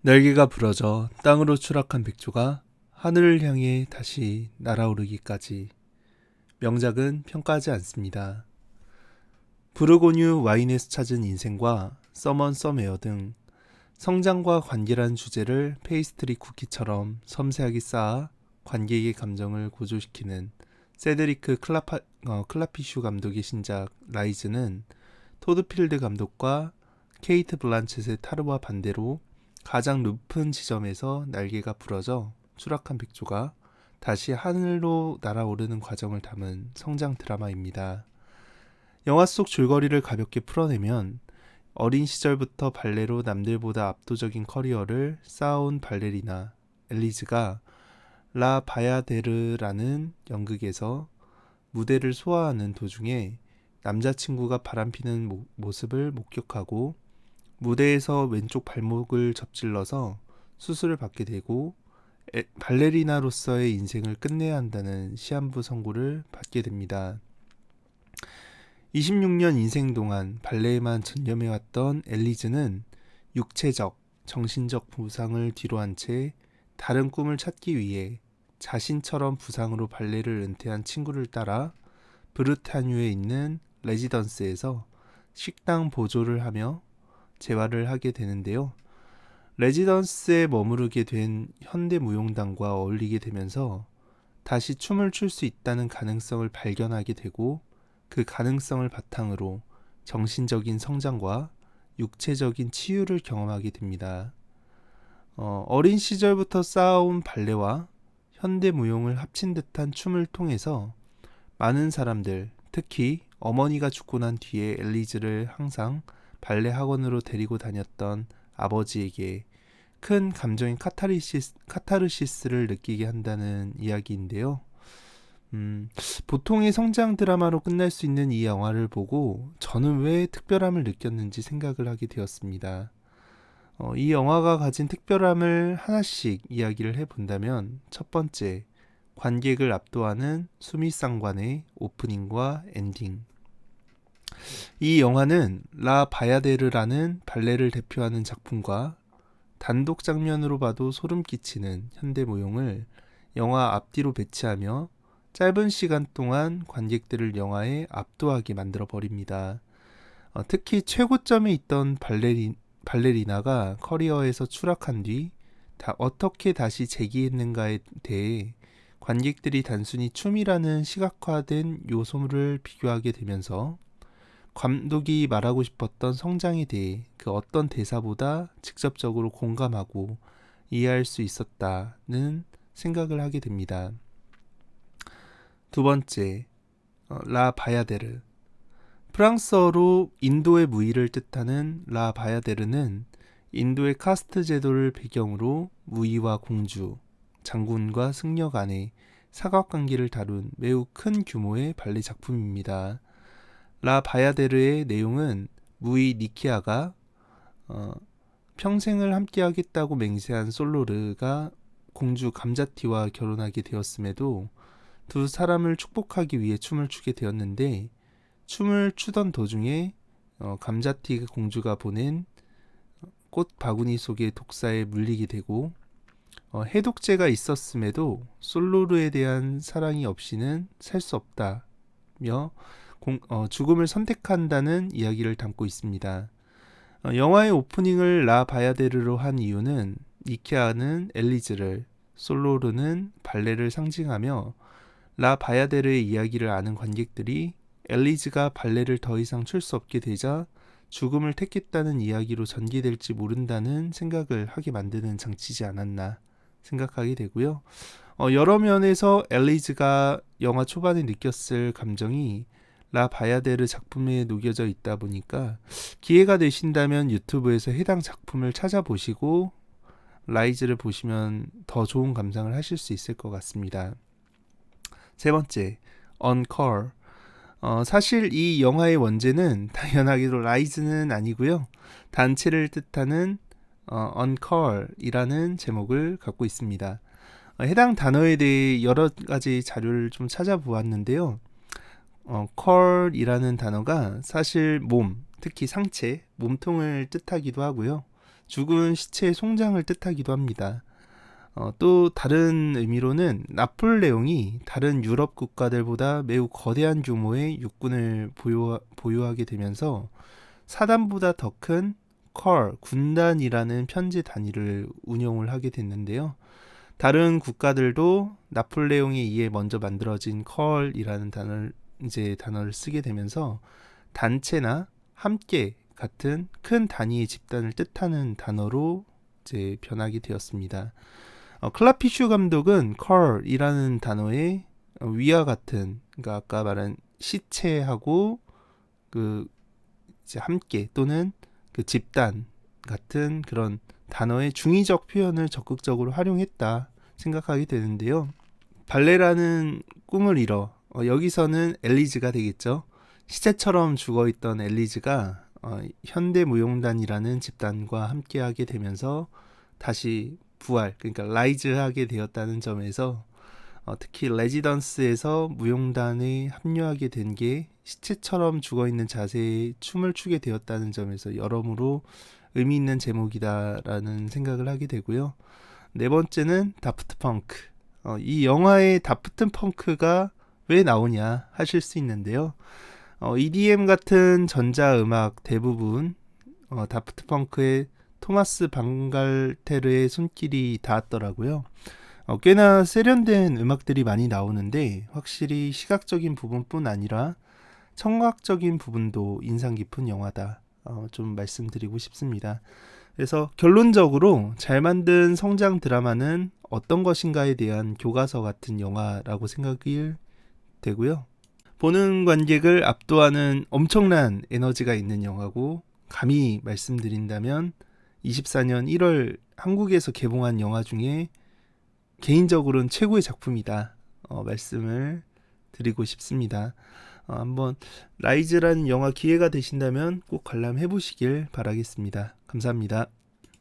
날개가 부러져 땅으로 추락한 백조가 하늘을 향해 다시 날아오르기까지. 명작은 평가하지 않습니다. 부르고뉴 와인에서 찾은 인생과 서먼 서메어 등 성장과 관계라는 주제를 페이스트리 쿠키처럼 섬세하게 쌓아 관객의 감정을 고조시키는 세드리크 클라피슈 감독의 신작 라이즈는 토드 필드 감독과 케이트 블란쳇의 타르와 반대로 가장 높은 지점에서 날개가 부러져 추락한 백조가 다시 하늘로 날아오르는 과정을 담은 성장 드라마입니다. 영화 속 줄거리를 가볍게 풀어내면 어린 시절부터 발레로 남들보다 압도적인 커리어를 쌓아온 발레리나 엘리즈가 라 바야데르라는 연극에서 무대를 소화하는 도중에 남자친구가 바람피는 모습을 목격하고 무대에서 왼쪽 발목을 접질러서 수술을 받게 되고 발레리나로서의 인생을 끝내야 한다는 시한부 선고를 받게 됩니다. 26년 인생 동안 발레에만 전념해왔던 엘리즈는 육체적, 정신적 부상을 뒤로한 채 다른 꿈을 찾기 위해 자신처럼 부상으로 발레를 은퇴한 친구를 따라 브르타뉴에 있는 레지던스에서 식당 보조를 하며 재활을 하게 되는데요. 레지던스에 머무르게 된 현대무용단과 어울리게 되면서 다시 춤을 출 수 있다는 가능성을 발견하게 되고 그 가능성을 바탕으로 정신적인 성장과 육체적인 치유를 경험하게 됩니다. 어린 시절부터 쌓아온 발레와 현대무용을 합친 듯한 춤을 통해서 많은 사람들, 특히 어머니가 죽고 난 뒤에 엘리즈를 항상 발레 학원으로 데리고 다녔던 아버지에게 큰 감정의 카타르시스를 느끼게 한다는 이야기인데요. 보통의 성장 드라마로 끝날 수 있는 이 영화를 보고 저는 왜 특별함을 느꼈는지 생각을 하게 되었습니다. 이 영화가 가진 특별함을 하나씩 이야기를 해본다면 첫 번째, 관객을 압도하는 수미상관의 오프닝과 엔딩. 이 영화는 라 바야데르라는 발레를 대표하는 작품과 단독 장면으로 봐도 소름 끼치는 현대무용을 영화 앞뒤로 배치하며 짧은 시간 동안 관객들을 영화에 압도하게 만들어 버립니다. 특히 최고점에 있던 발레리나가 커리어에서 추락한 뒤 어떻게 다시 재기했는가에 대해 관객들이 단순히 춤이라는 시각화된 요소를 비교하게 되면서 감독이 말하고 싶었던 성장에 대해 그 어떤 대사보다 직접적으로 공감하고 이해할 수 있었다는 생각을 하게 됩니다. 두 번째, 라 바야데르. 프랑스어로 인도의 무의를 뜻하는 라 바야데르는 인도의 카스트 제도를 배경으로 무의와 공주, 장군과 승려 간의 사각관계를 다룬 매우 큰 규모의 발레 작품입니다. 라 바야데르의 내용은 무의 니키아가 평생을 함께하겠다고 맹세한 솔로르가 공주 감자티와 결혼하게 되었음에도 두 사람을 축복하기 위해 춤을 추게 되었는데 춤을 추던 도중에 감자티 공주가 보낸 꽃 바구니 속의 독사에 물리게 되고 해독제가 있었음에도 솔로르에 대한 사랑이 없이는 살 수 없다며 죽음을 선택한다는 이야기를 담고 있습니다. 영화의 오프닝을 라 바야데르로 한 이유는 니케아는 엘리즈를, 솔로르는 발레를 상징하며 라 바야데르의 이야기를 아는 관객들이 엘리즈가 발레를 더 이상 출 수 없게 되자 죽음을 택했다는 이야기로 전개될지 모른다는 생각을 하게 만드는 장치지 않았나 생각하게 되고요. 여러 면에서 엘리즈가 영화 초반에 느꼈을 감정이 라 바야데르 작품에 녹여져 있다 보니까 기회가 되신다면 유튜브에서 해당 작품을 찾아보시고 라이즈를 보시면 더 좋은 감상을 하실 수 있을 것 같습니다. 세 번째, Encore. 사실 이 영화의 원제는 당연하게도 라이즈는 아니고요. 단체를 뜻하는 Encore이라는 제목을 갖고 있습니다. 해당 단어에 대해 여러 가지 자료를 좀 찾아보았는데요. core이라는 단어가 사실 몸, 특히 상체, 몸통을 뜻하기도 하고요. 죽은 시체의 송장을 뜻하기도 합니다. 또 다른 의미로는 나폴레옹이 다른 유럽 국가들보다 매우 거대한 규모의 육군을 보유하게 되면서 사단보다 더 큰 컬, 군단이라는 편제 단위를 운용을 하게 됐는데요. 다른 국가들도 나폴레옹에 의해 먼저 만들어진 컬이라는 단어를 쓰게 되면서 단체나 함께 같은 큰 단위의 집단을 뜻하는 단어로 이제 변하게 되었습니다. 클라피슈 감독은 컬이라는 단어에 위와 같은, 그러니까 아까 말한 시체하고 그 이제 함께 또는 그 집단 같은 그런 단어의 중의적 표현을 적극적으로 활용했다 생각하게 되는데요. 발레라는 꿈을 이뤄, 여기서는 엘리즈가 되겠죠. 시체처럼 죽어있던 엘리즈가 현대무용단이라는 집단과 함께하게 되면서 다시 부활, 그러니까 라이즈하게 되었다는 점에서 특히 레지던스에서 무용단에 합류하게 된 게 시체처럼 죽어있는 자세에 춤을 추게 되었다는 점에서 여러모로 의미 있는 제목이다라는 생각을 하게 되고요. 네 번째는 다프트 펑크. 이 영화에 다프트 펑크가 왜 나오냐 하실 수 있는데요. EDM 같은 전자음악 대부분 다프트 펑크의 토마스 방갈테르의 손길이 닿았더라고요. 꽤나 세련된 음악들이 많이 나오는데 확실히 시각적인 부분뿐 아니라 청각적인 부분도 인상 깊은 영화다. 좀 말씀드리고 싶습니다. 그래서 결론적으로 잘 만든 성장 드라마는 어떤 것인가에 대한 교과서 같은 영화라고 생각이 되고요. 보는 관객을 압도하는 엄청난 에너지가 있는 영화고, 감히 말씀드린다면 24년 1월 한국에서 개봉한 영화 중에 개인적으로는 최고의 작품이다 말씀을 드리고 싶습니다. 한번 라이즈라는 영화 기회가 되신다면 꼭 관람해 보시길 바라겠습니다. 감사합니다.